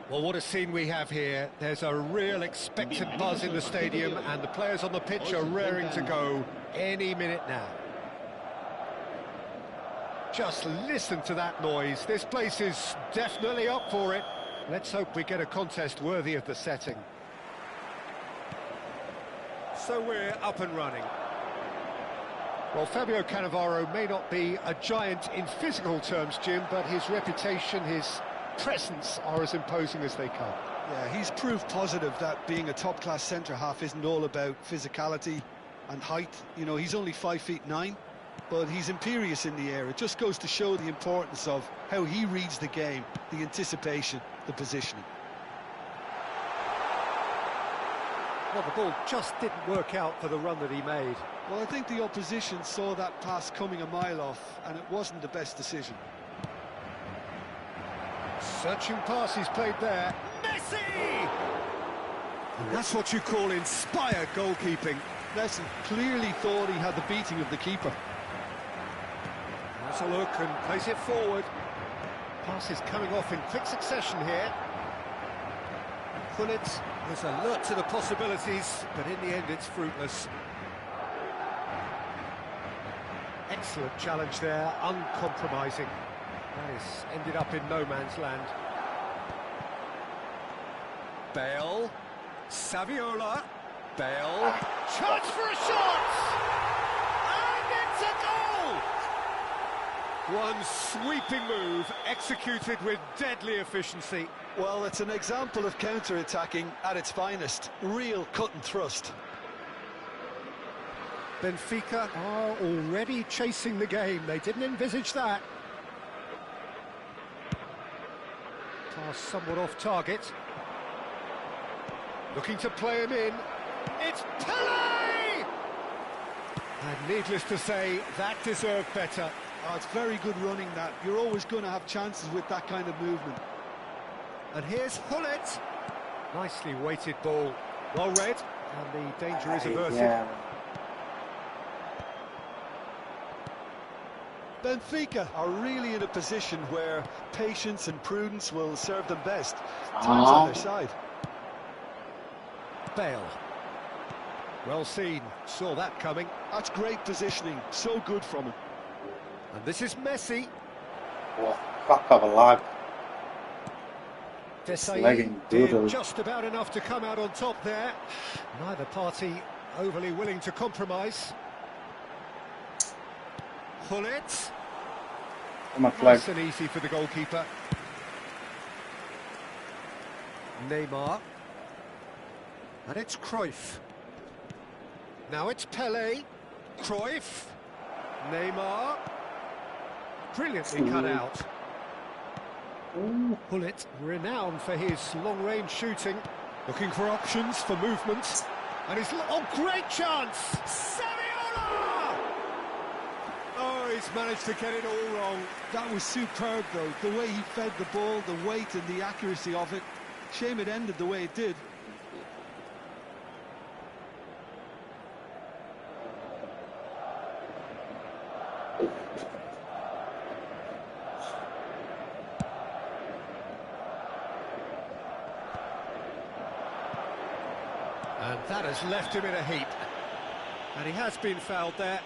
Well, what a scene we have here. There's a real expectant buzz in the stadium, and the players on the pitch are raring to go any minute now. Just listen to that noise. This place is definitely up for it. Let's hope we get a contest worthy of the setting. So we're up and running. Well, Fabio Cannavaro may not be a giant in physical terms, Jim, but his reputation, his presence are as imposing as they come. Yeah, he's proof positive that being a top-class centre-half isn't all about physicality and height. You know, he's only 5'9", but he's imperious in the air. It just goes to show the importance of how he reads the game, the anticipation, the positioning. Well, the ball just didn't work out for the run that he made. Well, I think the opposition saw that pass coming a mile off, and it wasn't the best decision. Searching pass he's played there. Messi! And that's what you call inspired goalkeeping. Messi clearly thought he had the beating of the keeper. Has a look and plays it forward. Pass is coming off in quick succession here. Gullit was alert to the possibilities, but in the end it's fruitless. Excellent challenge there, uncompromising. Nice, ended up in no man's land. Bale, Saviola, Bale, chance for a shot! And it's a goal! One sweeping move, executed with deadly efficiency. Well, it's an example of counter-attacking at its finest. Real cut and thrust. Benfica are already chasing the game. They didn't envisage that. Pass somewhat off target. Looking to play him in. It's Pele! And needless to say, that deserved better. Oh, it's very good running, that. You're always going to have chances with that kind of movement. And here's Gullit. Nicely weighted ball. Well read. And the danger is averted. Yeah. Benfica are really in a position where patience and prudence will serve them best. Time's on their side. Bale. Well seen. Saw that coming. That's great positioning. So good from him. And this is Messi. Oh, fuck of a lag. Desai did just about enough to come out on top there. Neither party overly willing to compromise. Gullit. Nice and easy for the goalkeeper. Neymar. And it's Cruyff. Now it's Pelé. Cruyff. Neymar. Brilliantly cut out. Bullet, renowned for his long-range shooting. Looking for options for movement. And he's... Oh, great chance! Saviola! Oh, he's managed to get it all wrong. That was superb, though. The way he fed the ball, the weight and the accuracy of it. Shame it ended the way it did. And that has left him in a heap. And he has been fouled there.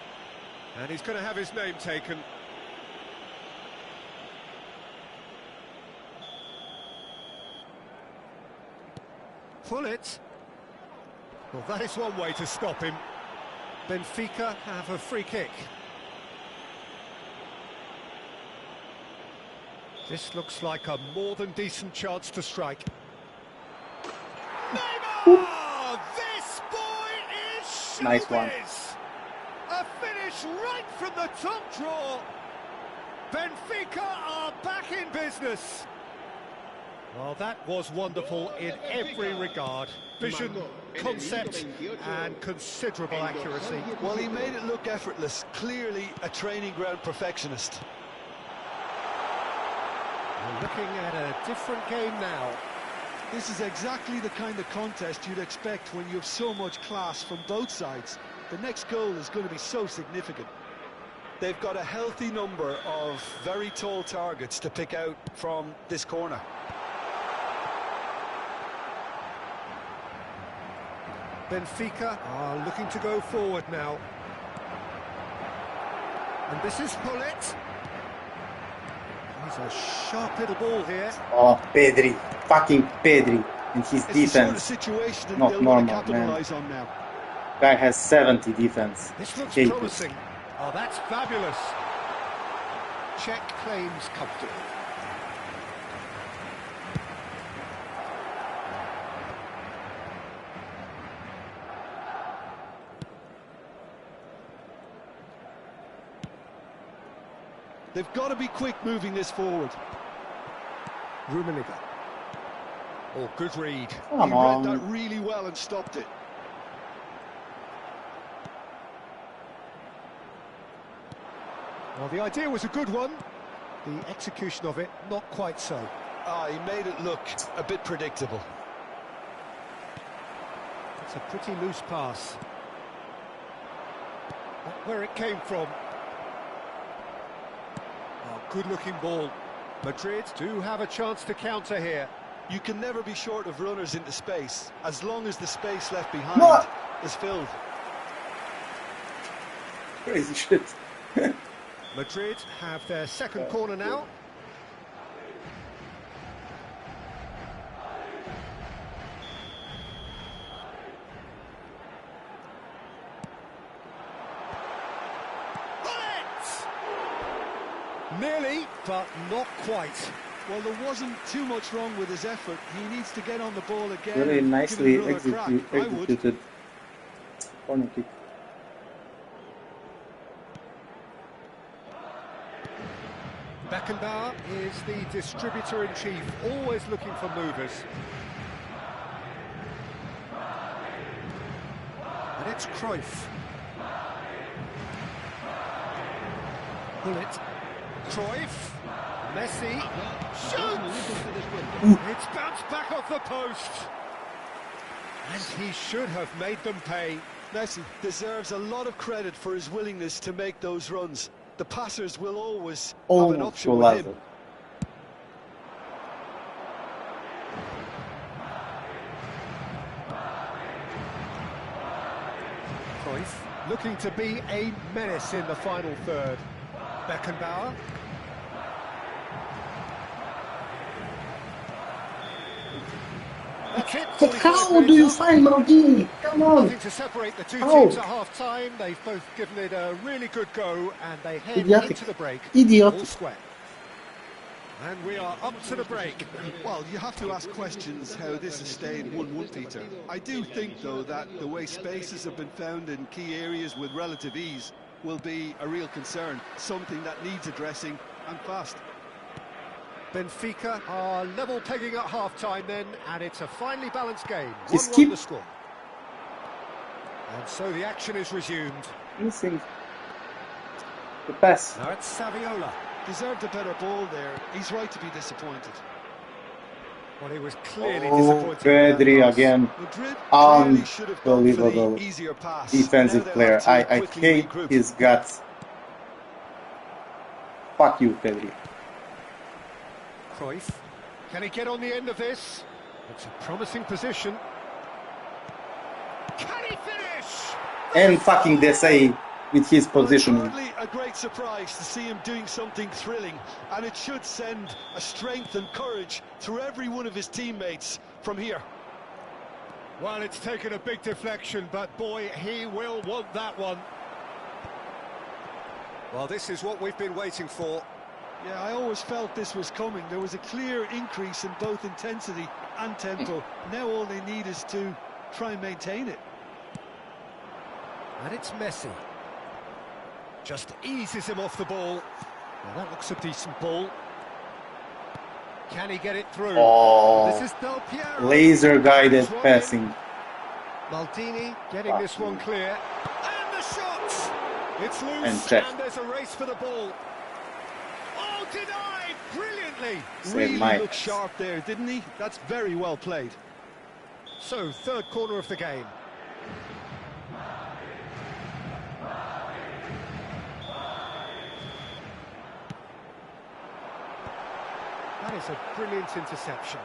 And he's going to have his name taken. Pull it. Well, that is one way to stop him. Benfica have a free kick. This looks like a more than decent chance to strike. Neymar! This boy is showbiz! Nice one. A finish right from the top draw. Benfica are back in business. Well, that was wonderful in every regard. Vision, concept and considerable accuracy. Well, he made it look effortless. Clearly a training ground perfectionist. We're looking at a different game now. This is exactly the kind of contest you'd expect when you have so much class from both sides. The next goal is going to be so significant. They've got a healthy number of very tall targets to pick out from this corner. Benfica are looking to go forward now. And this is Bullet. He's a sharp little ball here. Oh, Pedri. Fucking Pedri. And his It's defense. the sort of situation that Not they'll want to normal, man. capitalise on now. Guy has 70 defense. This looks Capers. promising. Oh, that's fabulous. Check claims comfortable. They've got to be quick moving this forward. Rummenigge. Oh, good read. Come He on. read that really well and stopped it. Well, the idea was a good one. The execution of it, not quite so. Ah, he made it look a bit predictable. It's a pretty loose pass. Not where it came from. Oh, good-looking ball. Madrid do have a chance to counter here. You can never be short of runners into space, as long as the space left behind No. is filled. Crazy shit. Madrid have their second corner now. Bullet! Nearly, but not quite. Well, there wasn't too much wrong with his effort. He needs to get on the ball again. Really and nicely give it another crack. I would. executed. Corner kick. Beckenbauer is the distributor-in-chief, always looking for movers. And it's Cruyff. Bullet. Cruyff. Messi. Shoots! It's bounced back off the post. And he should have made them pay. Messi deserves a lot of credit for his willingness to make those runs. The passers will always have an option with him. Cruyff looking to be a menace in the final third. Beckenbauer. That's it. But how do you find Maldini? Come on. Nothing to separate the two teams at half-time. They've both given it a really good go, and they head into the break. Idiot. All square. And we are up to the break. Well, you have to ask questions how this has stayed 1-1, Peter. I do think, though, that the way spaces have been found in key areas with relative ease will be a real concern, something that needs addressing, and fast. Benfica are level pegging at half-time then, and it's a finely balanced game. Just 1-1 keep the score. And so the action is resumed. missing the pass. Now it's Saviola. Deserved a better ball there. He's right to be disappointed. Well, he was clearly Oh, disappointed. Pedri again. Madrid clearly should have gone for Unbelievable the easier pass. defensive Now they'll player. have to I quickly hate regroup. his guts. Fuck you, Pedri. Cruyff. Can he get on the end of this? It's a promising position. Can he finish? And fucking Desai with his Well, positioning. it's hardly a great surprise to see him doing something thrilling, and it should send a strength and courage through every one of his teammates from here. Well, it's taken a big deflection, but boy, he will want that one. Well, this is what we've been waiting for. Yeah, I always felt this was coming. There was a clear increase in both intensity and tempo. Now all they need is to try and maintain it. And it's Messi. Just eases him off the ball. Well, that looks a decent ball. Can he get it through? Oh, This is Del Piero. laser-guided passing. Maldini getting this one clear. And the shot! It's loose, And check. and there's a race for the ball. Oh, denied! Brilliantly! Really Mike. looked sharp there, didn't he? That's very well played. So, third corner of the game. That is a brilliant interception.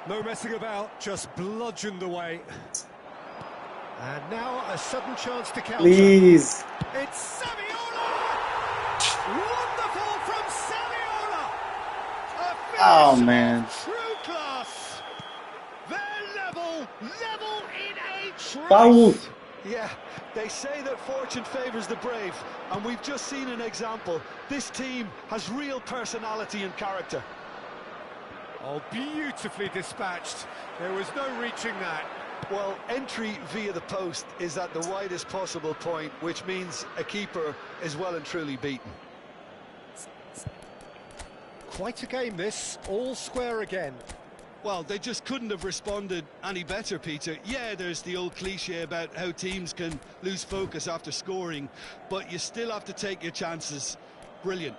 No messing about, just bludgeoned away. And now a sudden chance to counter. Please. It's Saviola! Wonderful from Saviola! A finish Oh, man. of true class. They're level in a Foul. trace. Yeah, they say that fortune favours the brave, and we've just seen an example. This team has real personality and character. Oh, beautifully dispatched. There was no reaching that. Well, entry via the post is at the widest possible point, which means a keeper is well and truly beaten. Quite a game this, all square again. Well, they just couldn't have responded any better, Peter. Yeah, there's the old cliche about how teams can lose focus after scoring, but you still have to take your chances. Brilliant.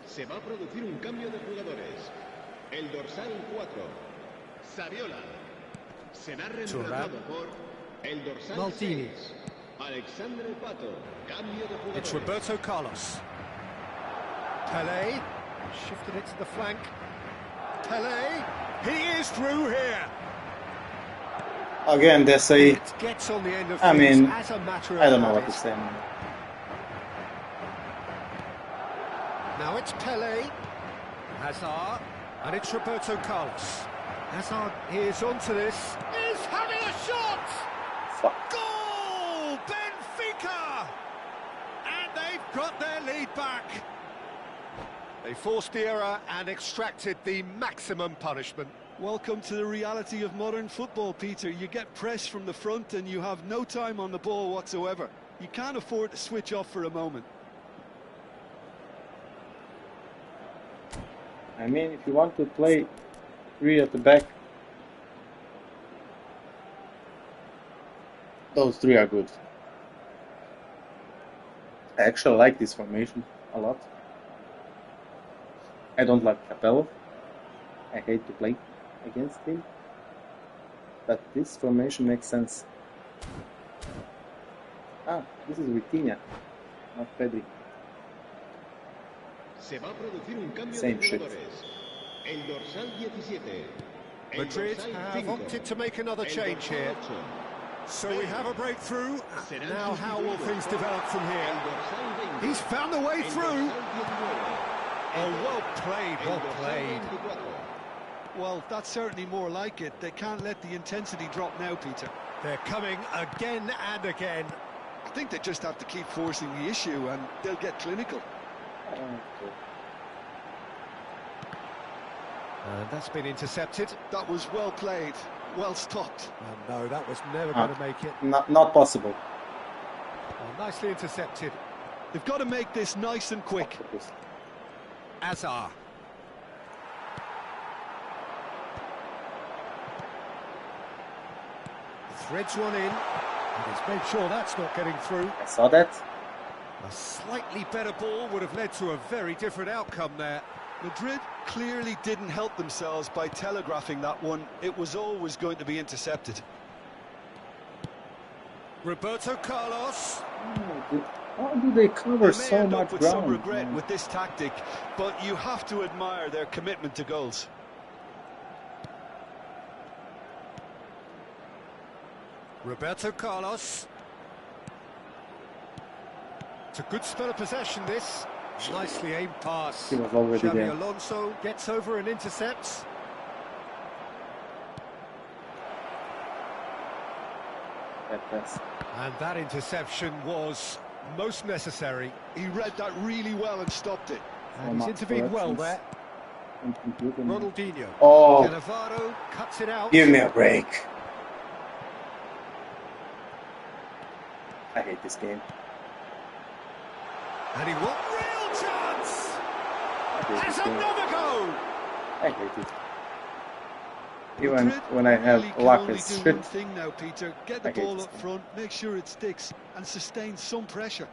Se va a producir un cambio de jugadores. El dorsal 4, Saviola, será reemplazado por el dorsal Maldini. 6, Alexandre Pato. Cambio de jugadores. It's Roberto Carlos. Pelé, shifted it to the flank. Pelé, he is through here. Again, Desai. It gets on the end of I things mean, as a matter of I don't know what habit. to say, man. Now it's Pelé, Hazard, and it's Roberto Carlos. Hazard is onto this, is having a shot! Fuck. Goal! Benfica! And they've got their lead back. They forced the error and extracted the maximum punishment. Welcome to the reality of modern football, Peter. You get pressed from the front and you have no time on the ball whatsoever. You can't afford to switch off for a moment. I mean, if you want to play 3 at the back, those 3 are good. I actually like this formation a lot. I don't like Capello. I hate to play against him. But this formation makes sense. Ah, this is Vitinha, not Pedri. Se va a producir un cambio Same de shit. jugadores. El dorsal 17, El Madrid dorsal have 5, opted to make another el change dorsal here. 8. So we have a breakthrough. Serán Now how will sustituidos things por develop from el here? dorsal 20, He's found the way el through. dorsal 19, Oh, well played, el well dorsal played. 24. Well, that's certainly more like it. They can't let the intensity drop now, Peter. They're coming again and again. I think they just have to keep forcing the issue and they'll get clinical. Okay. And that's been intercepted. That was well played, well stopped. Oh, no, that was never going to make it. Not possible. Oh, nicely intercepted. They've got to make this nice and quick. Azar. Threads one in. And he's made sure that's not getting through. I saw that. A slightly better ball would have led to a very different outcome there. Madrid clearly didn't help themselves by telegraphing that one. It was always going to be intercepted. Roberto Carlos. How do they cover They may so end much up with ground? some regret Man? with this tactic, but you have to admire their commitment to goals. Roberto Carlos. It's a good spell of possession, this. Nicely aimed pass. He was already Xabi there. Alonso gets over and intercepts. That pass. And that interception was most necessary. He read that really well and stopped it. And he's intervened well there. Ronald. Ronaldinho. Oh, Cannavaro cuts it out. give me a break. I hate this game. And he won. Real chance! I hate Has this game. another goal! I hate it. Even Madrid when I have really can luck, only it's do shit. one thing now, Peter. Get the I hate ball this up game. front, make sure it sticks, and sustain some pressure.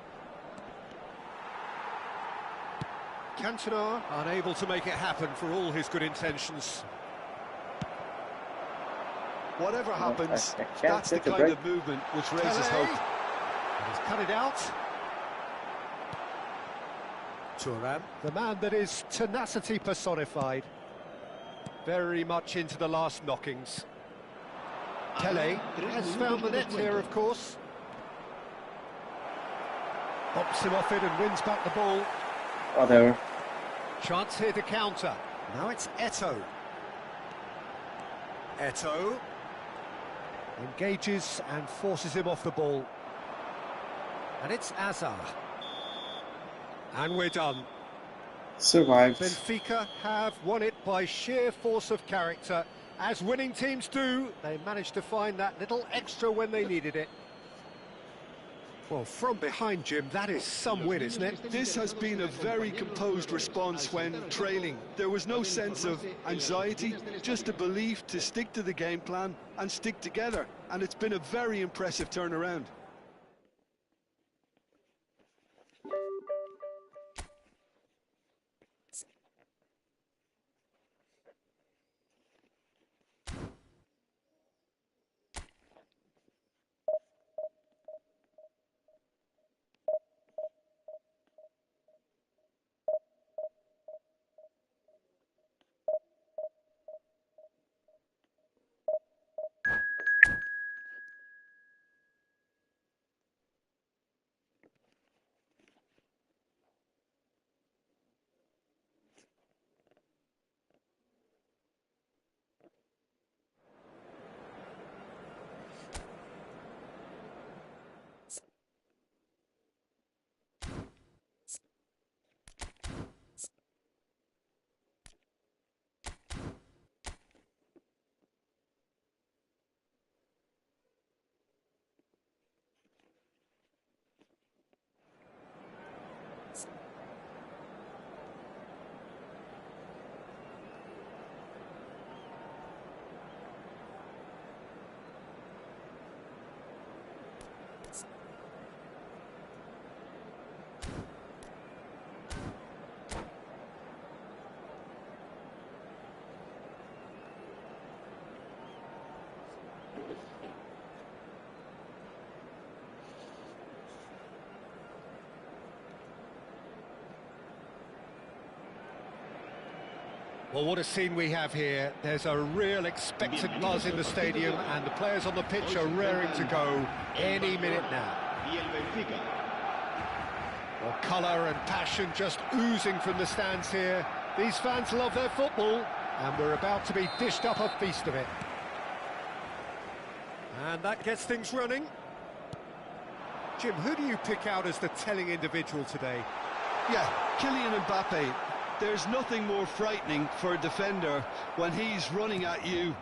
Cantona unable to make it happen for all his good intentions. Whatever happens, I can't that's the get the kind break. of movement which raises Pele. hope. And he's cut it out. Thuram, the man that is tenacity personified. Very much into the last knockings. Tele has found the net here, of course. Pops him off it and wins back the ball. Whatever. Chance here to counter. Now it's Eto'o. Eto'o engages and forces him off the ball. And it's Azar. And we're done. Survived. Benfica have won it by sheer force of character. As winning teams do, they managed to find that little extra when they needed it. Well, from behind, Jim, that is some win, isn't it? This has been a very composed response when trailing. There was no sense of anxiety, just a belief to stick to the game plan and stick together. And it's been a very impressive turnaround. Well, what a scene we have here. There's a real expected buzz in the stadium, and the players on the pitch are raring to go any minute now. Well, colour and passion just oozing from the stands here. These fans love their football, and we're about to be dished up a feast of it. And that gets things running. Jim, who do you pick out as the telling individual today? Yeah, Kylian Mbappe. There's nothing more frightening for a defender when he's running at you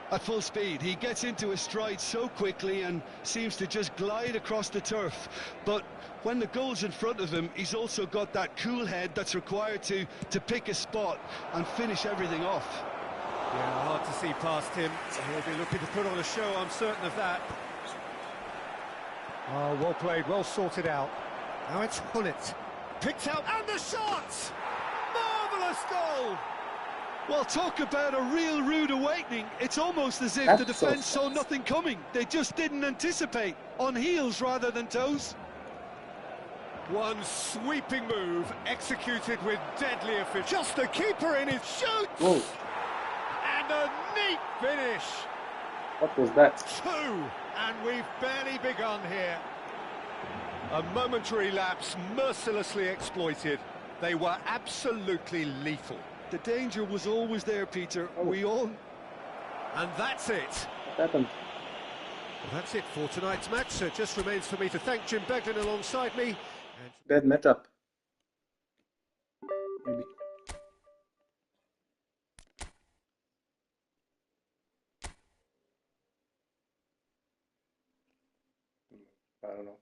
at full speed. He gets into his stride so quickly and seems to just glide across the turf. But when the goal's in front of him, he's also got that cool head that's required to pick a spot and finish everything off. Yeah, hard to see past him. He'll be looking to put on a show, I'm certain of that. Oh, well played, well sorted out. Now it's Hullet. Picked out, and the shot! Marvellous goal! Well, talk about a real rude awakening. It's almost as if That's the defence so saw nothing coming. They just didn't anticipate, on heels rather than toes. One sweeping move, executed with deadly efficiency. Just the keeper in his shoot! Whoa. And a neat finish! What was that? 2, and we've barely begun here. A momentary lapse mercilessly exploited. They were absolutely lethal. The danger was always there, Peter. Oh. And that's it. What happened? Well, that's it for tonight's match. So it just remains for me to thank Jim Beglin alongside me. Bad matchup. Maybe. I don't know.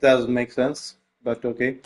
Doesn't make sense, but okay.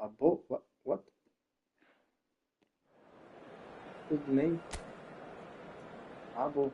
Abo? What? What? What's the name? Abo.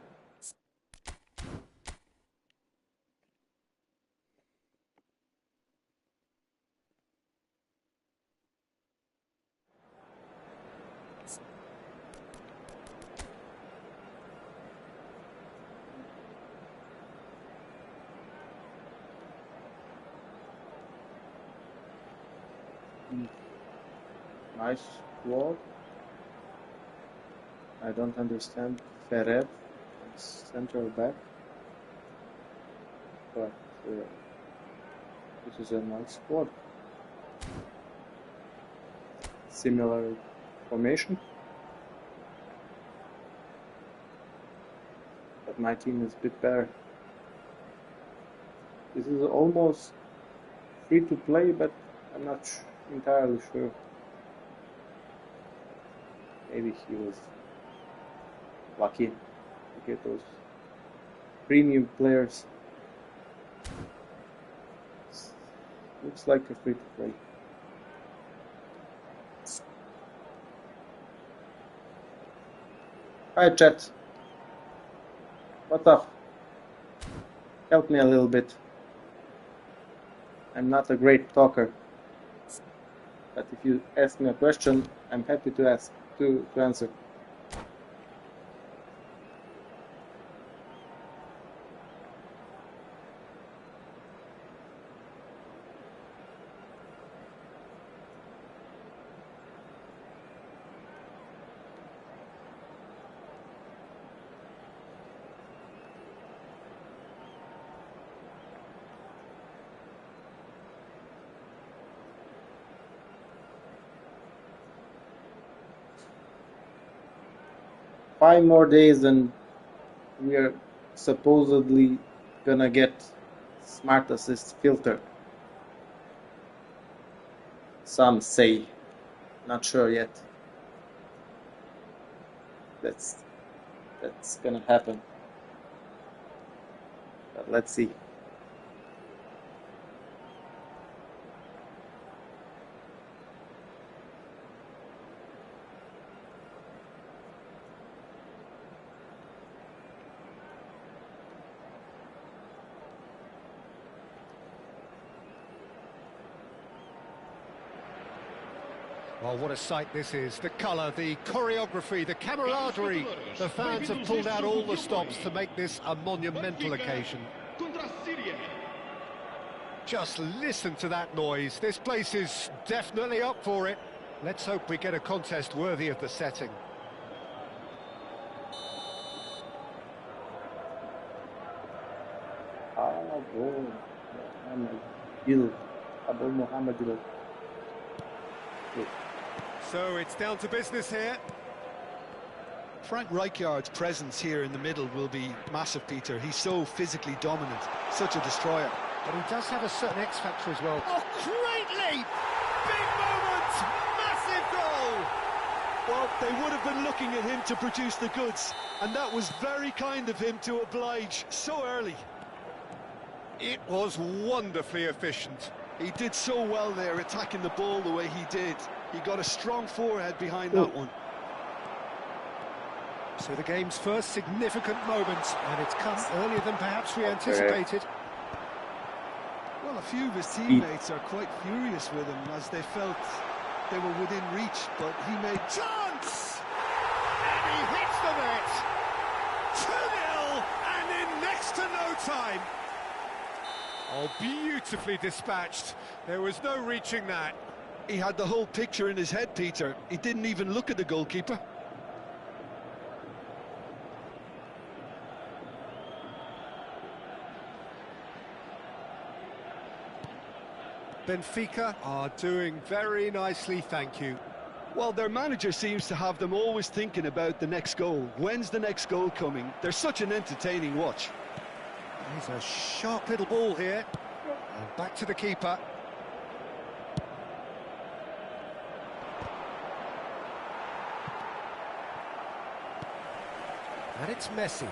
Nice squad. I don't understand Ferrer, center back, but this is a nice squad. Similar formation, but my team is a bit better. This is almost free to play, but I'm not entirely sure. Maybe he was lucky to get those premium players. Looks like a free to play. Hi chat. What up? Help me a little bit. I'm not a great talker, but if you ask me a question, I'm happy to answer. 5 more days and we are supposedly gonna get smart assist filter. Some say, not sure yet. That's gonna happen. But let's see. Well, what a sight this is. The colour, the choreography, the camaraderie. The fans have pulled out all the stops to make this a monumental occasion. Just listen to that noise. This place is definitely up for it. Let's hope we get a contest worthy of the setting. So it's down to business here. Frank Rijkaard's presence here in the middle will be massive, Peter. He's so physically dominant, such a destroyer. But he does have a certain X factor as well. Oh, great leap! Big moment! Massive goal! Well, they would have been looking at him to produce the goods, and that was very kind of him to oblige so early. It was wonderfully efficient. He did so well there, attacking the ball the way he did. He got a strong forehead behind that one. So the game's first significant moment, and it's come earlier than perhaps we anticipated. Well, a few of his teammates are quite furious with him as they felt they were within reach, but he made... Chance! And he hits the net! 2-0, and in next to no time. Oh, beautifully dispatched. There was no reaching that. He had the whole picture in his head, Peter. He didn't even look at the goalkeeper. Benfica are doing very nicely, thank you. Well, their manager seems to have them always thinking about the next goal. When's the next goal coming? They're such an entertaining watch. There's a sharp little ball here. And back to the keeper. And it's Messi.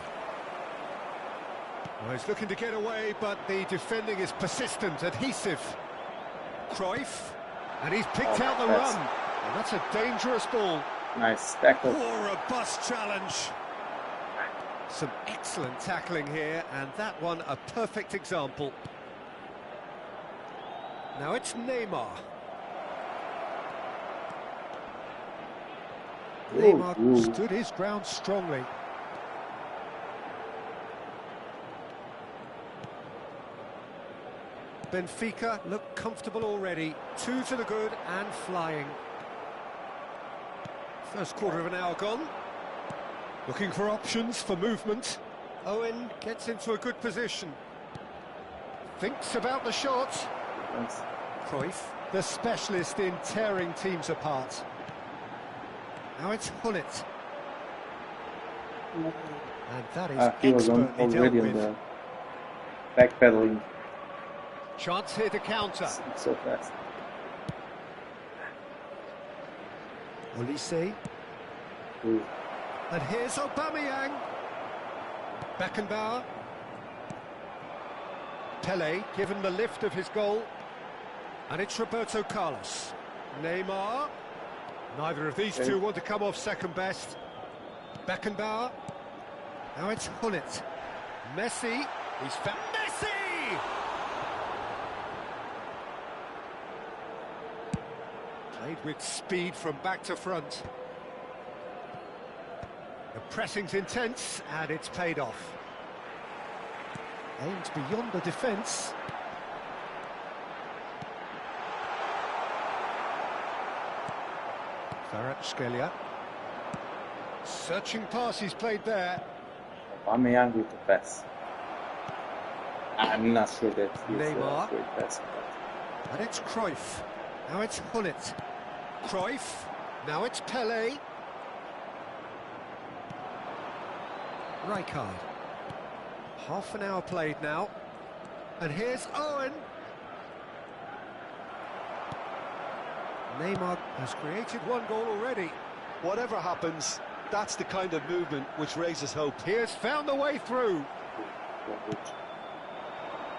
Well, he's looking to get away, but the defending is persistent, adhesive. Cruyff, and he's picked out the run. And that's a dangerous ball. Nice tackle. Poor robust challenge. Some excellent tackling here, and that one a perfect example. Now it's Neymar. Neymar stood his ground strongly. Benfica look comfortable already. 2 to the good and flying. First quarter of an hour gone. Looking for options for movement. Owen gets into a good position. Thinks about the shot. Thanks. Cruyff, the specialist in tearing teams apart. Now it's Hullet. And that is He was expertly dealt already on with. the backpedaling. Chance here to counter. It's so fast. Olise. And here's Aubameyang. Beckenbauer. Pele given the lift of his goal. And it's Roberto Carlos. Neymar. Neither of these two want to come off second best. Beckenbauer. Now it's Hullet. Messi. He's found Messi! Played with speed from back to front. The pressing's intense, and it's paid off. Aimed beyond the defence. Kvaratskhelia. Searching pass he's played there. Aubameyang with the pass. I'm not sure that he's Neymar. a great pass. And it's Cruyff. Now it's Hullet. Cruyff. Now it's Pele. Rijkaard. Half an hour played now. And here's Owen. Neymar has created one goal already. Whatever happens, that's the kind of movement which raises hope. He has found the way through.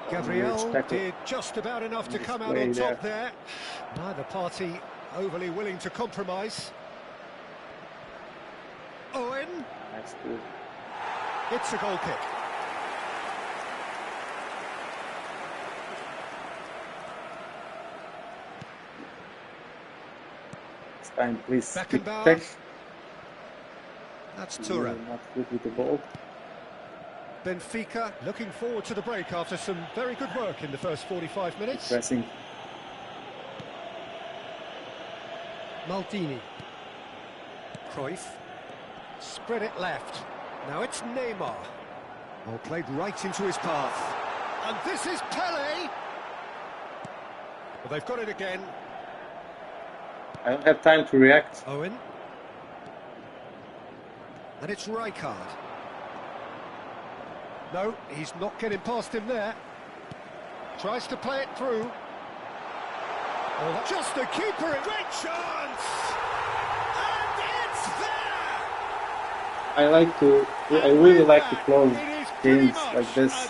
Gabriel did just about enough to come out on top there. Neither party overly willing to compromise. Owen. That's good. It's a goal kick. Time, please. Beckenbauer. That's Thuram. Not good with the ball. Benfica looking forward to the break after some very good work in the first 45 minutes. Pressing. Maldini. Cruyff. Spread it left. Now it's Neymar. Well, played right into his path. And this is Pele. Well, they've got it again. I don't have time to react. Owen. And it's Rijkaard. No, he's not getting past him there. Tries to play it through. Oh, just the keeper. Great chance! And it's there! I really like to close games like this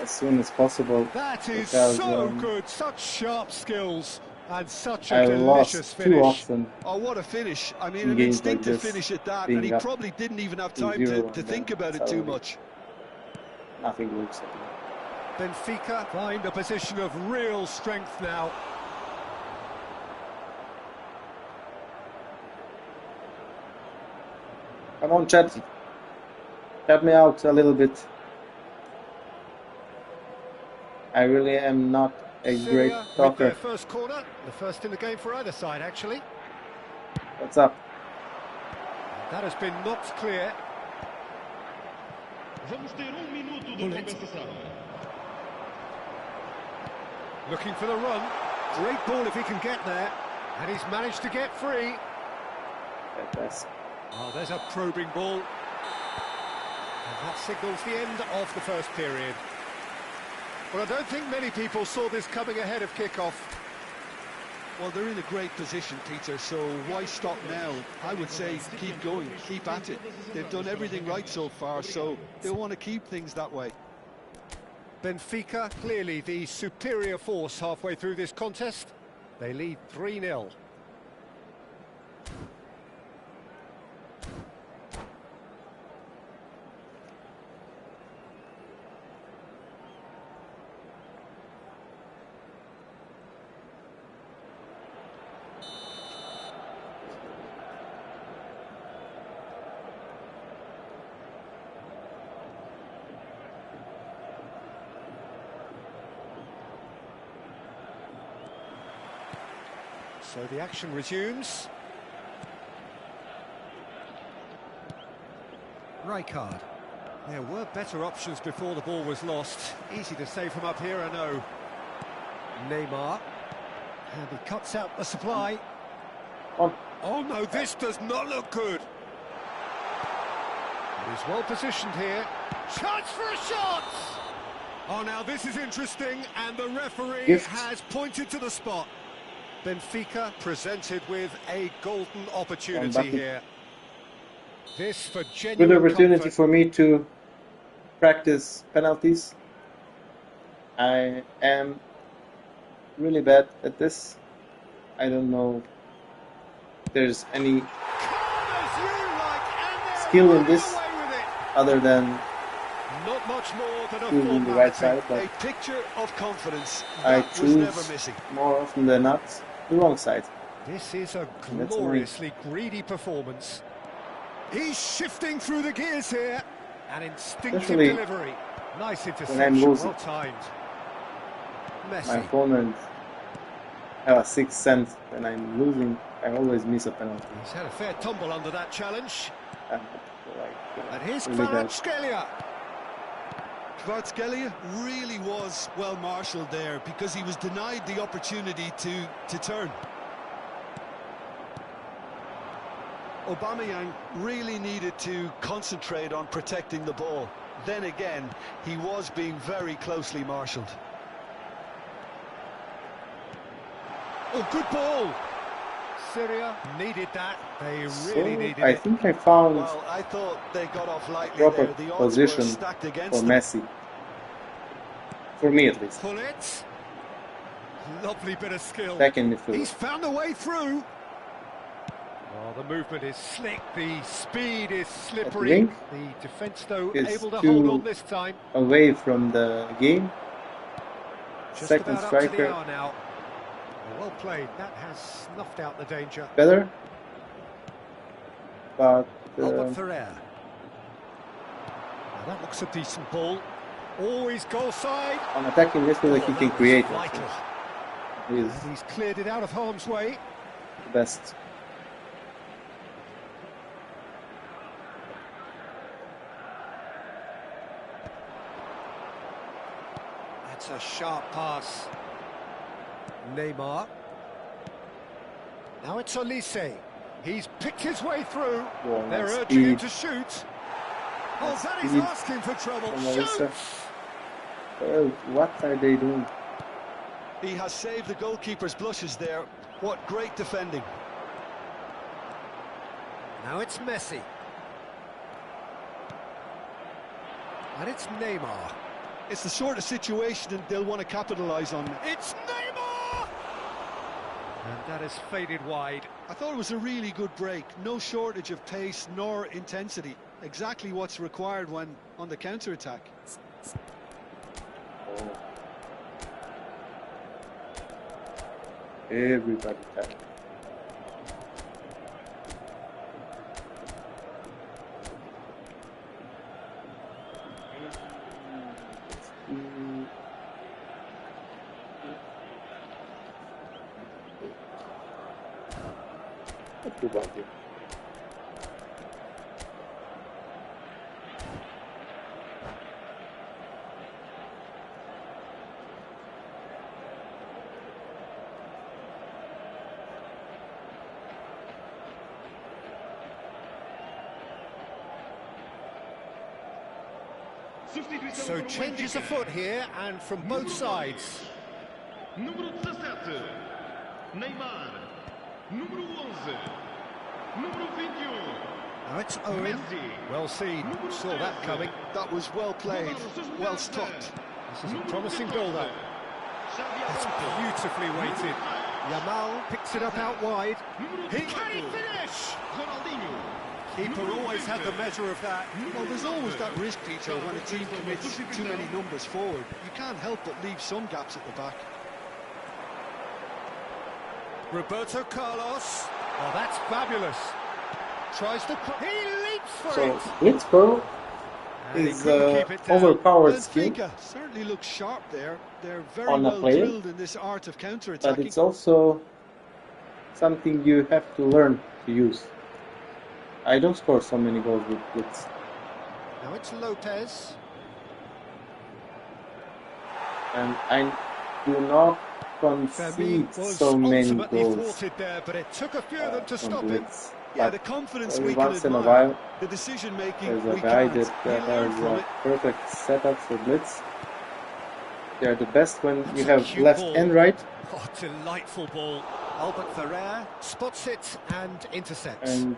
as soon as possible. That is because, so good, such sharp skills. And such a I delicious lost finish. too often. Oh, what a finish. I mean, an Games instinctive like this, finish at that, being and he up probably didn't even have time 2-0 to think about it too much. Nothing works. Benfica find a position of real strength now. Come on, chat. Chat me out a little bit. I really am not a great talker. Their first corner, the first in the game for either side, actually. What's up? That has been knocked clear. Bullet. Looking for the run. Great ball if he can get there. And he's managed to get free. Oh, there's a probing ball. And that signals the end of the first period. Well, I don't think many people saw this coming ahead of kick-off. Well, they're in a great position, Peter, so why stop now? I would say keep going, keep at it. They've done everything right so far, so they'll want to keep things that way. Benfica, clearly the superior force halfway through this contest. They lead 3-0. So the action resumes. Rijkaard. There were better options before the ball was lost. Easy to say from up here, I know. Neymar. And he cuts out the supply. Oh no, this does not look good. He's well positioned here. Chance for a shot! Oh, now this is interesting, and the referee has pointed to the spot. Benfica presented with a golden opportunity here. This for genuine good opportunity comfort. For me to practice penalties. I am really bad at this. I don't know if there's any skill in this other than not much more than a choosing the right side, but a picture of confidence I that was choose never missing. more often than not the wrong side. This is a gloriously greedy performance. He's shifting through the gears here. An instinctive delivery. Nice interception, well timed. Messi. My opponent have a sixth sense. When I'm losing, I always miss a penalty. He's had a fair tumble under that challenge. And here's really Kvaratskhelia. Kvaratskhelia really was well marshalled there because he was denied the opportunity to turn. Aubameyang really needed to concentrate on protecting the ball. Then again, he was being very closely marshalled. Oh, good ball! Syria needed that. They really needed it. I think I found Well, I thought they got off lightly proper there. The odds were position stacked for against them. Messi. For me at least. Pull it. Lovely bit of skill. Second midfield. He's found a way through. Oh, the movement is slick. The speed is slippery. The defence, though, able to hold on this time. Away from the game. Just Second about up to the striker. hour now. Well played. That has snuffed out the danger. Better. But Albert Ferrer. Now that looks a decent ball. Always goal side. on attacking midfielder he can create. Vital. He's cleared it out of harm's way. The best. That's a sharp pass. Neymar. Now it's Olise. He's picked his way through. Well, They're nice urging him speed. to shoot. Oh, that is speed asking for trouble. from Olise. Shoots! What are they doing? He has saved the goalkeeper's blushes there. What great defending. Now it's Messi. And it's Neymar. It's the sort of situation that they'll want to capitalise on. It's Neymar! And that has faded wide. I thought it was a really good break. No shortage of pace nor intensity. Exactly what's required when on the counter-attack. Everybody tackling. Let's go back here. So changes afoot here, and from both sides. Número 17, Neymar. Número 11, número 21. Now it's Owen. Well seen. Saw that coming. That was well played, well stopped. This is a promising build-up. It's beautifully weighted. Yamal picks it up out wide. Can he finish? Keeper always had the measure of that. Well, there's always that risk, Peter, when a team commits too many numbers forward. You can't help but leave some gaps at the back. Roberto Carlos. Oh, that's fabulous. Tries to... He leaps for So, it. Blitzball And he is couldn't keep it down. overpowered skill, Benfica certainly looks sharp there. They're very On a well player, drilled in this art of but counter-attacking. it's also something you have to learn to use. I don't score so many goals with Blitz. Now it's Lopez. And I do not Fermin concede was so many ultimately goals thwarted there, but it took a few of them to from stop him. Blitz. Yeah, But the confidence every we can once in a admire. while, The decision-making there's we a guy can't. that We learn has from a it. perfect setup for Blitz. They're the best when That's you a have cute left ball. and right, Oh, delightful ball. Albert Ferrer spots it and intercepts. and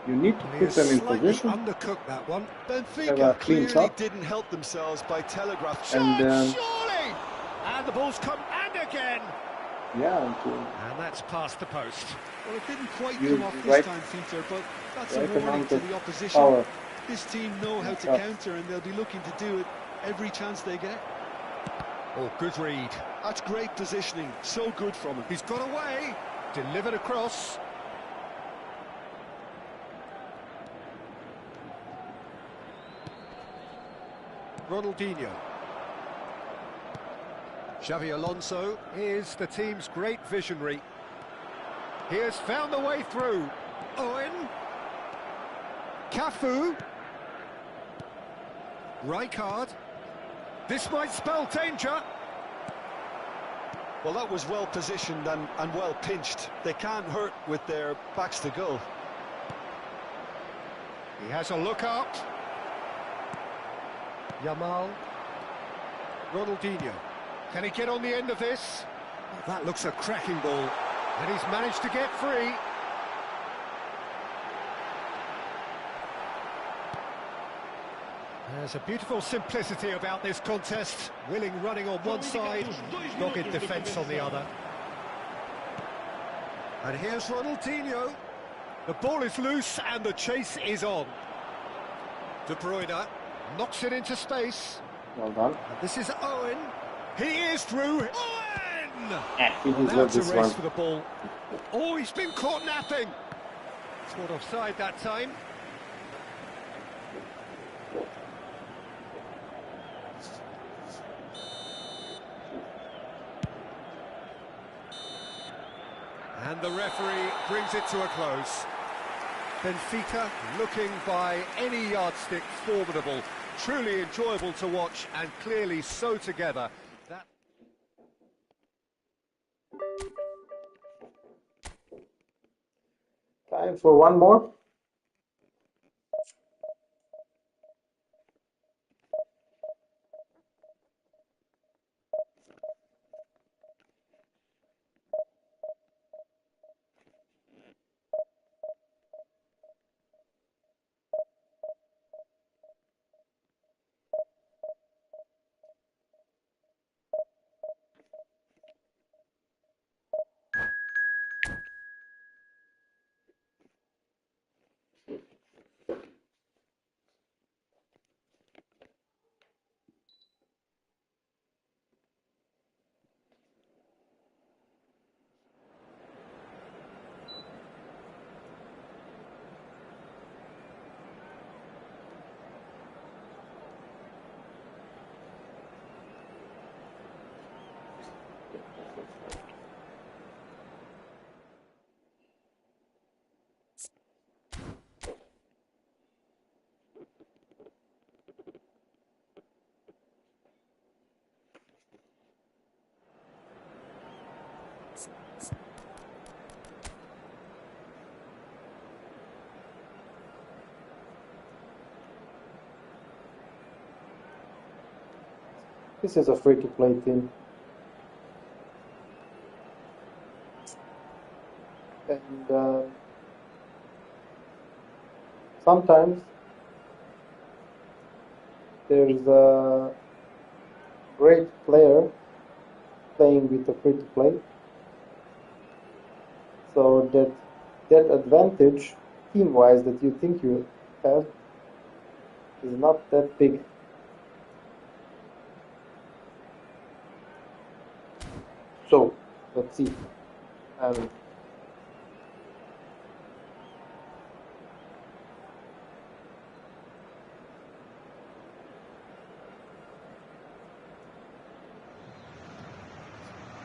you need to He put has them in slightly position. undercooked that one. Have a Benfica clean clearly shot. didn't help themselves by telegraph. And Surely! And the ball's come, and again! yeah, And that's past the post. Well, it didn't quite You come off this right- time, Peter, but that's a right warning amount to of the opposition. power. This team know how to Shot. counter, and they'll be looking to do it every chance they get. Oh, good read. That's great positioning. So good from him. He's got away. Delivered across. Ronaldinho. Xavi Alonso is the team's great visionary. He has found the way through. Owen. Cafu. Rijkaard. This might spell danger. Well, that was well positioned and well pinched. They can't hurt with their backs to goal. He has a look up. Yamal. Ronaldinho. Can he get on the end of this? Oh, that looks a cracking ball. And he's managed to get free. There's a beautiful simplicity about this contest. Willing running on one side, dogged defence on the other. And here's Ronaldinho. The ball is loose and the chase is on. De Bruyne knocks it into space. Well done. And this is Owen. He is through. Owen! He Well, deserved that's a this race one. for the ball. Oh, he's been caught napping. Scored offside that time. And the referee brings it to a close. Benfica looking by any yardstick formidable, truly enjoyable to watch and clearly so together. Time for one more. This is a free-to-play team. And sometimes there's a great player playing with a free-to-play. So that advantage, team-wise, that you think you have is not that big. So, let's see.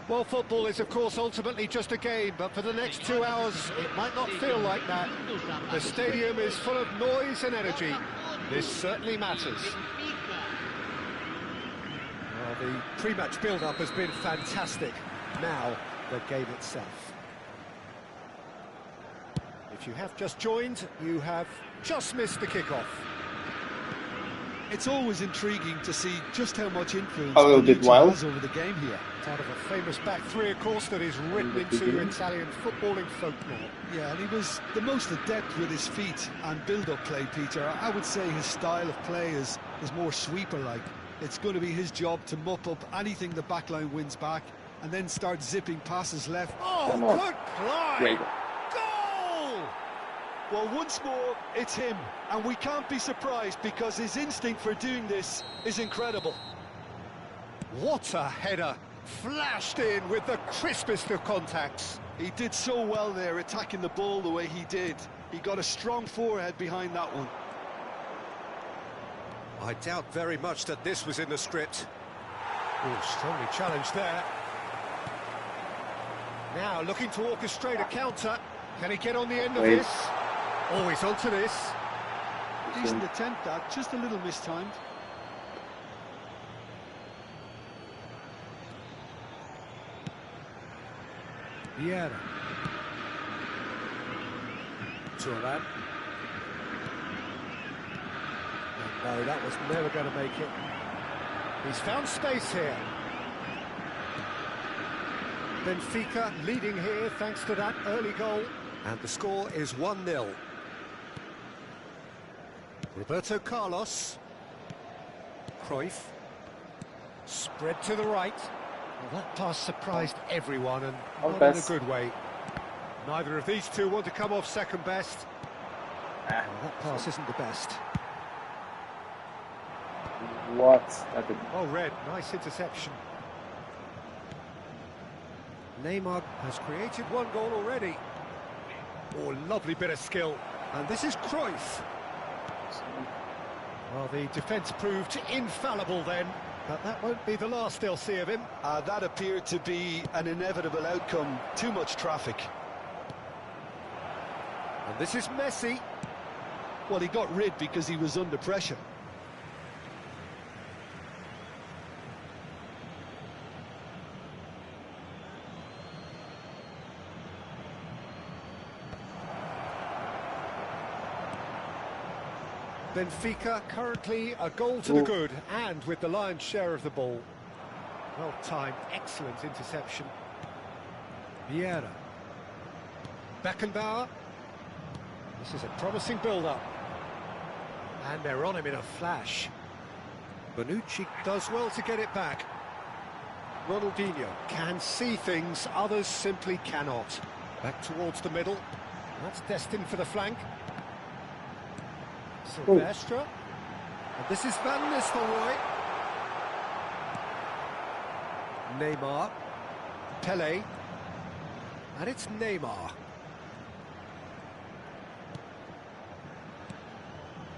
Well, football is, of course, ultimately just a game, but for the next 2 hours, it might not feel like that. The stadium is full of noise and energy. This certainly matters. Well, the pre-match build-up has been fantastic. Now, the game itself. If you have just joined, you have just missed the kickoff. It's always intriguing to see just how much influence A little bit Bonucci wild. has over the game here. Part of a famous back three, of course, that is written into Italian footballing folklore. Yeah, and he was the most adept with his feet and build-up play, Peter. I would say his style of play is more sweeper-like. It's going to be his job to mop up anything the backline wins back and then start zipping passes left. Oh, good play! Great. Goal! Well, once more, it's him, and we can't be surprised because his instinct for doing this is incredible. What a header! Flashed in with the crispest of contacts. He did so well there, attacking the ball the way he did. He got a strong forehead behind that one. I doubt very much that this was in the script. Oh, strongly challenged there. Now looking to orchestrate a counter. Can he get on the end of this? Oh, he's onto this. Decent attempt, that, just a little mistimed. Vieira. Turan. No, that was never going to make it. He's found space here. Benfica leading here thanks to that early goal. And the score is 1-0. Roberto Carlos. Cruyff. Spread to the right. Well, that pass surprised everyone and not in a good way. Neither of these two want to come off second best. Well, that pass isn't the best. What? Oh, Red, nice interception. Neymar has created one goal already. Oh, lovely bit of skill. And this is Cruyff. Well, the defence proved infallible then, but that won't be the last they'll see of him. That appeared to be an inevitable outcome. Too much traffic. And this is Messi. Well, he got rid because he was under pressure. Benfica currently a goal to the good, and with the lion's share of the ball. Well timed, excellent interception. Vieira. Beckenbauer. This is a promising build-up. And they're on him in a flash. Bonucci does well to get it back. Ronaldinho can see things others simply cannot. Back towards the middle. That's destined for the flank. Silvestre. And this is Van Nistelrooy. Neymar. Pelé. And it's Neymar.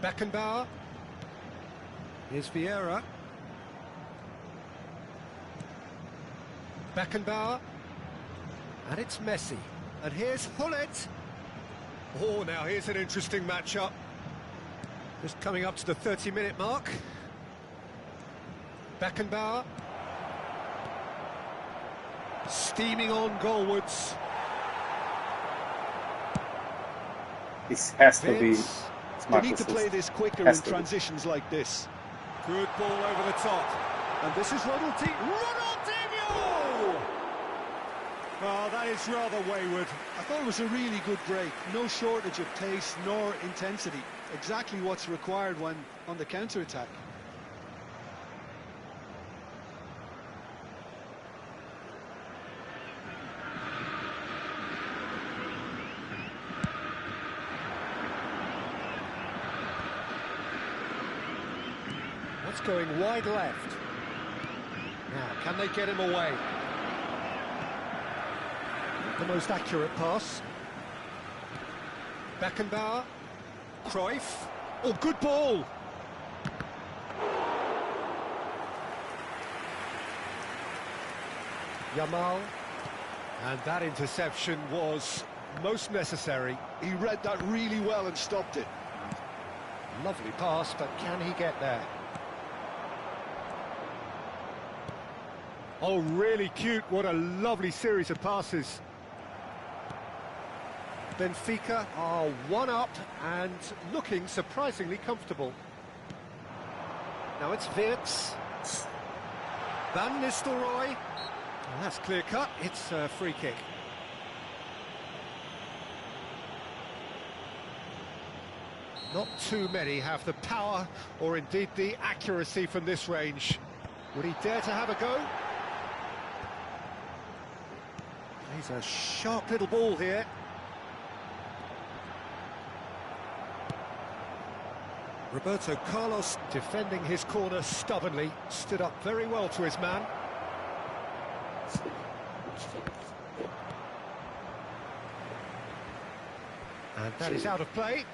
Beckenbauer. Here's Vieira. Beckenbauer. And it's Messi. And here's Hullet. Oh, now here's an interesting matchup. Just coming up to the 30-minute mark. Beckenbauer. Steaming on goalwards. This has to be They smart. need to play this quicker in transitions like this. Good ball over the top. And this is Ronaldinho. Oh, that is rather wayward. I thought it was a really good break. No shortage of pace nor intensity. Exactly what's required when on the counter-attack. That's going wide left. Now, can they get him away? The most accurate pass. Beckenbauer. Cruyff. Oh, good ball. Yamal. And that interception was most necessary. He read that really well and stopped it. Lovely pass, but can he get there? Oh, really cute. What a lovely series of passes. Benfica are one up and looking surprisingly comfortable. Now it's Wirtz. Van Nistelrooy. Well, that's clear cut. It's a free kick. Not too many have the power or indeed the accuracy from this range. Would he dare to have a go? He's a sharp little ball here. Roberto Carlos defending his corner stubbornly, stood up very well to his man. And that is out of play.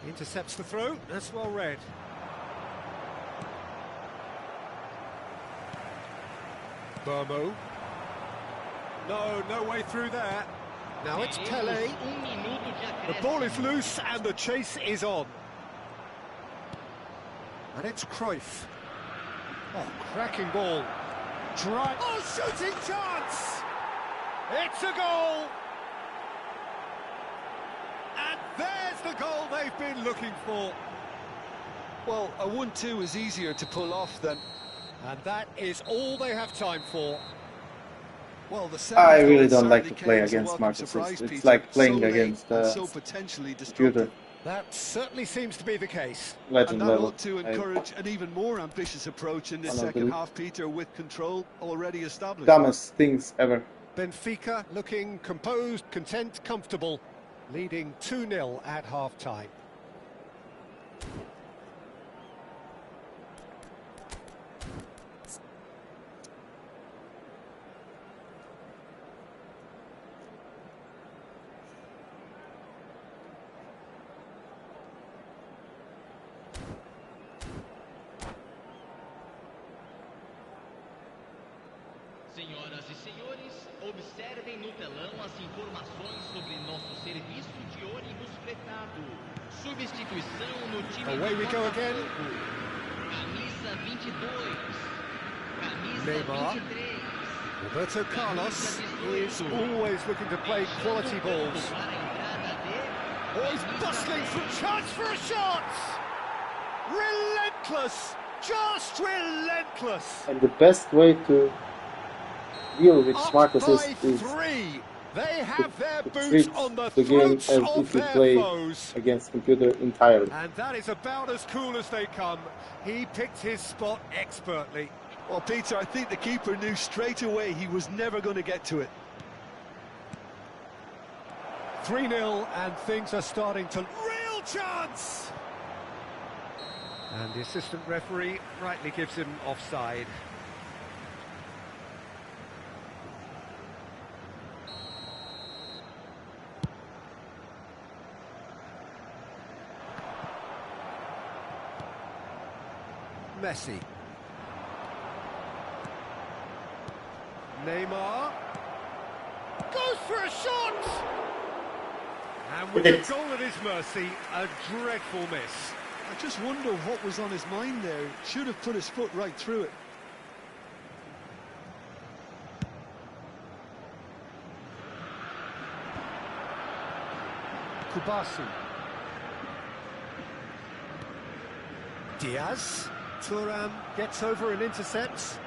Intercepts the throw, that's well read. Burmo. No way through there. Now it's Pelé. The ball is loose and the chase is on. And it's Cruyff. Oh, cracking ball. Oh, shooting chance! It's a goal! And there's the goal they've been looking for. Well, a 1-2 is easier to pull off than... And that is all they have time for. Well, the I second really goal don't like to certainly play came as a against welcome Marcus. surprise, It's Peter. like playing So late against and the so potentially computer. destructive. That certainly seems to be the case. And Legend that level. ought to encourage an even more ambitious approach in this One of the second half, Peter, with control already established. dumbest things ever. Benfica looking composed, content, comfortable, leading 2-0 at half-time. Senhoras e senhores, observem no telão as informações sobre nosso serviço de ônibus fretado. Substituição no time Away we de go again. Botafogo. Camisa 22. Camisa Neymar. 23. Roberto Carlos is always looking to play quality balls. Para a entrada de... Oh, he's bustling from chance for a shot! Relentless! Just relentless! And the best way to deal with Up Marcus by is 3. They have their to boots treat on the the game throats as of if you their play foes. against computer entirely. And that is about as cool as they come. He picked his spot expertly. Well, Peter, I think the keeper knew straight away he was never going to get to it. 3-0 and things are starting to... Real chance! And the assistant referee rightly gives him offside. Messi. Neymar. Goes for a shot! And with the goal at his mercy, a dreadful miss. I just wonder what was on his mind there. Should have put his foot right through it. Kubasi. Diaz. Thuram gets over and intercepts.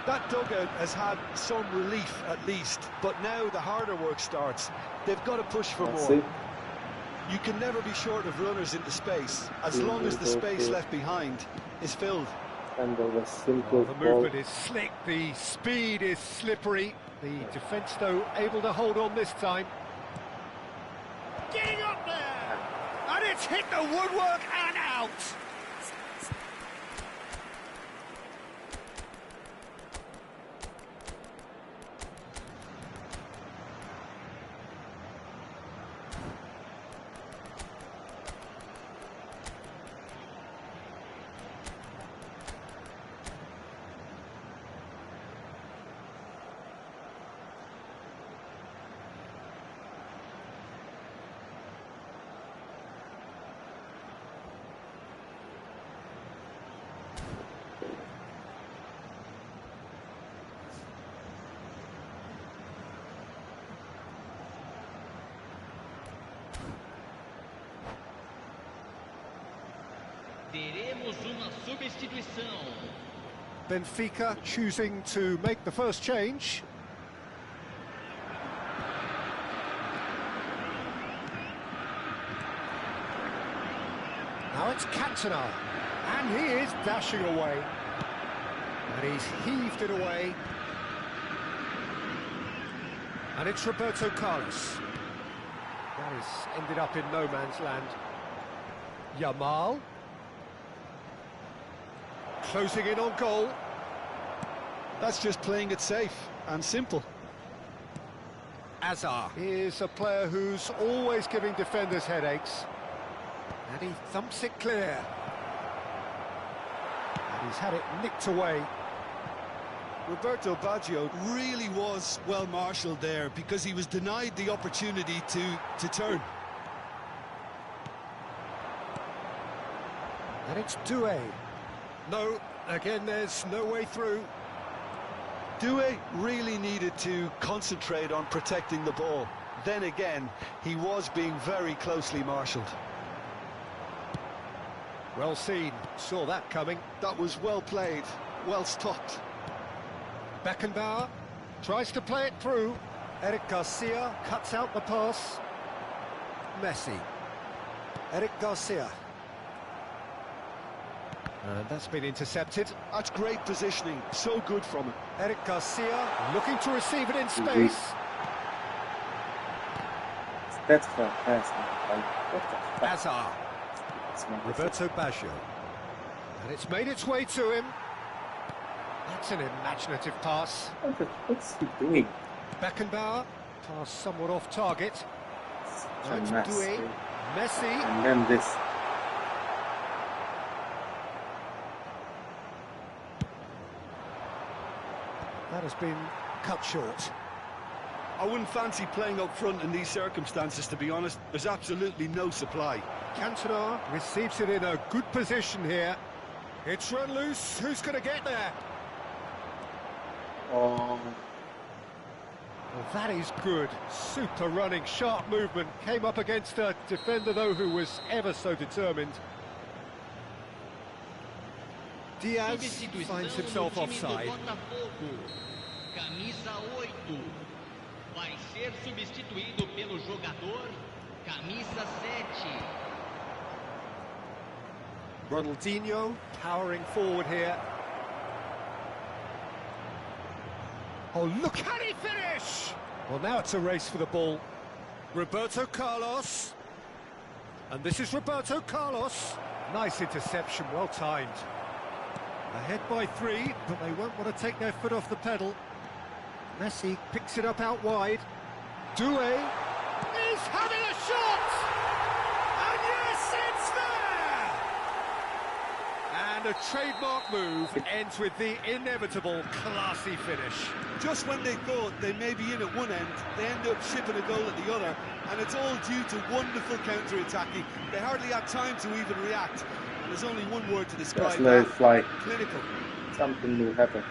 That dugout has had some relief at least, but now the harder work starts. They've got to push for Let's more. see. You can never be short of runners into space, as long as the space left behind is filled. And the simple The ball. movement is slick, the speed is slippery. The defence, though, able to hold on this time. Getting up there! And it's hit the woodwork and out! Teremos uma substituição. Benfica choosing to make the first change. Now it's Cantona, and he is dashing away. And he's heaved it away. And it's Roberto Carlos. That has ended up in no man's land. Yamal. Closing in on goal. That's just playing it safe and simple. Azar is a player who's always giving defenders headaches. And he thumps it clear. And he's had it nicked away. Roberto Baggio really was well marshalled there because he was denied the opportunity to turn. And it's Doué. No, again, there's no way through. Due really needed to concentrate on protecting the ball. Then again, he was being very closely marshalled. Well seen, saw that coming. That was well played, well stopped. Beckenbauer tries to play it through. Eric Garcia cuts out the pass. Messi. Eric Garcia. And that's been intercepted. That's great positioning, so good from him. Eric Garcia looking to receive it in space. That's for pass. What the fuck? Hazard. Roberto Baggio. And it's made its way to him. That's an imaginative pass. What's he doing? Beckenbauer. Pass somewhat off target. Such a Right, mess, Due. dude. Messi. And then this. That has been cut short. I wouldn't fancy playing up front in these circumstances, to be honest. There's absolutely no supply. Cantona receives it in a good position here. It's run loose. Who's going to get there? Oh, Well, that is good. Super running, sharp movement. Came up against a defender, though, who was ever so determined. Diaz finds himself no time do offside. Botafogo. Camisa 8 vai ser substituído pelo jogador camisa 7. Ronaldinho powering forward here. Oh, look at it finish! Well, now it's a race for the ball. Roberto Carlos. And this is Roberto Carlos. Nice interception, well timed. Ahead by 3, but they won't want to take their foot off the pedal. Messi picks it up out wide. Due is having a shot! And yes, it's there! And a trademark move ends with the inevitable classy finish. Just when they thought they may be in at one end, they end up shipping a goal at the other, and it's all due to wonderful counter-attacking. They hardly had time to even react, and there's only one word to describe just let it that. fly. Clinical. Something will happen.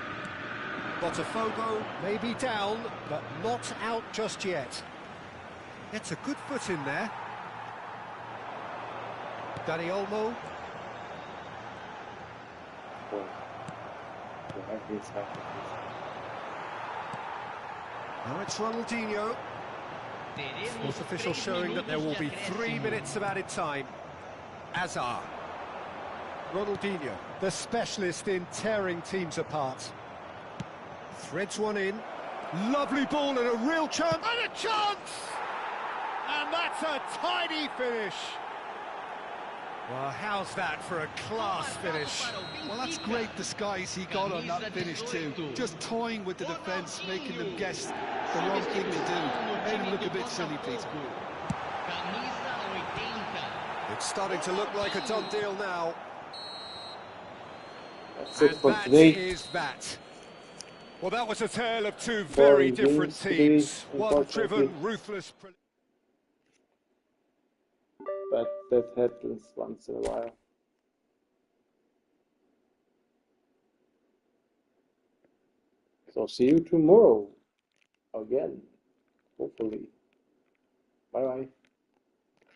Botafogo may be down, but not out just yet. It's a good foot in there. Dani Olmo. Oh. Yeah, he's happy. Now it's Ronaldinho. Sports official showing that there will be 3 minutes of added time. Hazard. Ronaldinho, the specialist in tearing teams apart. Threads one in. Lovely ball and a real chance. And a chance! And that's a tidy finish. Well, how's that for a class finish? Well, that's great disguise he got on that finish too. Just toying with the defence, making them guess the wrong thing to do. Made him look a bit silly, Pete. It's starting to look like a done deal now. That's it And for that today. is that. Well, that was a tale of two very different teams. One driven, ruthless. But that happens once in a while. So see you tomorrow again, hopefully. Bye bye.